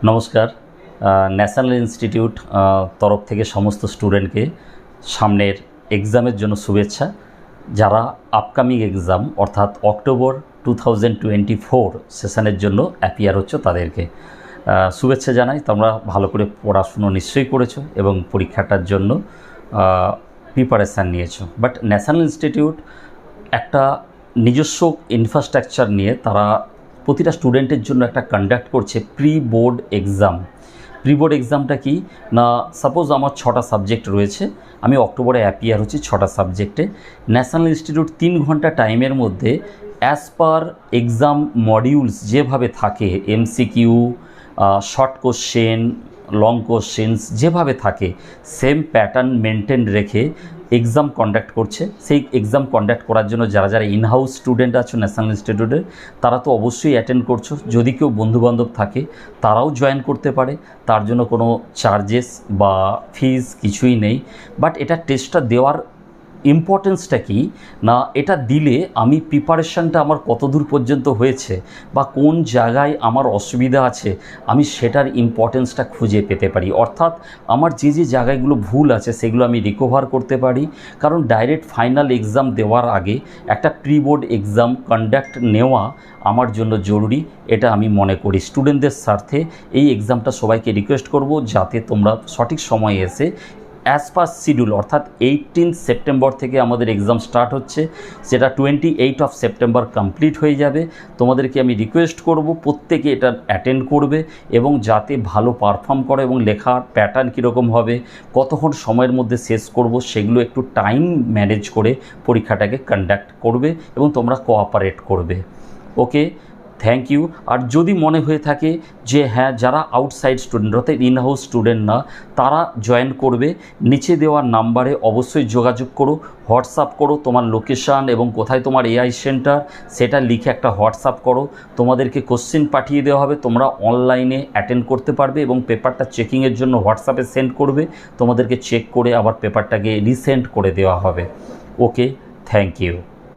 নমস্কার। National institute তরফ থেকে সমস্ত স্টুডেন্টকে সামনের এক্সামের জন্য শুভেচ্ছা। যারা আপকামিং এক্সাম অর্থাৎ অক্টোবর 2024 সেশনের জন্য অ্যাপিয়ার হচ্ছে তাদেরকে শুভেচ্ছা জানাই। তোমরা ভালো করে পড়াশুনো নিশ্চয়ই করেছো এবং পরীক্ষাটার জন্য প্রিপারেশান নিয়েছো। বাট ন্যাশনাল ইনস্টিটিউট একটা নিজস্ব ইনফ্রাস্ট্রাকচার নিয়ে তারা প্রতিটা স্টুডেন্টের জন্য একটা কন্ডাক্ট করছে pre board exam. Pre board এক্সামটা কি না, সাপোজ আমার 6টা সাবজেক্ট রয়েছে, আমি অক্টোবরে অ্যাপিয়ার হচ্ছি 6টা সাবজেক্টে। ন্যাশনাল ইনস্টিটিউট 3 ঘন্টা টাইমের মধ্যে অ্যাজ পার এক্সাম মডিউলস যেভাবে থাকে, MCQ, short question, long questions যেভাবে থাকে, সেম প্যাটার্ন মেনটেন রেখে এক্সাম কন্ডাক্ট করছে। সেই এক্সাম কন্ডাক্ট করার জন্য যারা যারা ইনহাউস স্টুডেন্ট আছো ন্যাশনাল ইনস্টিটিউটের, তারা তো অবশ্যই অ্যাটেন্ড করছো। যদি কেউ বন্ধুবান্ধব থাকে তারাও জয়েন করতে পারে, তার জন্য কোনো চার্জেস বা ফিজ কিছুই নেই। বাট এটা টেস্টটা দেওয়ার ইম্পর্টেন্সটা কি না, এটা দিলে আমি প্রিপারেশানটা আমার কত দূর পর্যন্ত হয়েছে বা কোন জায়গায় আমার অসুবিধা আছে আমি সেটার ইম্পর্টেন্সটা খুঁজে পেতে পারি। অর্থাৎ আমার যে যে জায়গাগুলো ভুল আছে সেগুলো আমি রিকভার করতে পারি। কারণ ডাইরেক্ট ফাইনাল এক্সাম দেওয়ার আগে একটা প্রি বোর্ড এক্সাম কন্ডাক্ট নেওয়া আমার জন্য জরুরি, এটা আমি মনে করি। স্টুডেন্টদের স্বার্থে এই এক্সামটা সবাইকে রিকোয়েস্ট করব যাতে তোমরা সঠিক সময়ে এসে অ্যাজ পার শিডিউল অর্থাৎ 18 সেপ্টেম্বর থেকে আমাদের এক্সাম স্টার্ট হচ্ছে, সেটা 28 সেপ্টেম্বর কমপ্লিট হয়ে যাবে। তোমাদেরকে আমি রিকোয়েস্ট করব প্রত্যেকে এটা অ্যাটেন্ড করবে এবং যাতে ভালো পারফর্ম করে এবং লেখার প্যাটার্ন কীরকম হবে, কতক্ষণ সময়ের মধ্যে শেষ করব, সেগুলো একটু টাইম ম্যানেজ করে পরীক্ষাটাকে কন্ডাক্ট করবে এবং তোমরা কোঅপারেট করবে। ওকে, থ্যাংক ইউ। আর যদি মনে হয়ে থাকে যে হ্যাঁ, যারা আউটসাইড স্টুডেন্ট অর্থাৎ ইনহাউস স্টুডেন্ট না, তারা জয়েন করবে, নিচে দেওয়ার নাম্বারে অবশ্যই যোগাযোগ করো, হোয়াটসঅ্যাপ করো তোমার লোকেশান এবং কোথায় তোমার এআই সেন্টার সেটা লিখে একটা হোয়াটসঅ্যাপ করো। তোমাদেরকে কোশ্চেন পাঠিয়ে দেওয়া হবে, তোমরা অনলাইনে অ্যাটেন্ড করতে পারবে এবং পেপারটা চেকিংয়ের জন্য হোয়াটসঅ্যাপে সেন্ড করবে। তোমাদেরকে চেক করে আবার পেপারটাকে রিসেন্ড করে দেওয়া হবে। ওকে, থ্যাংক ইউ।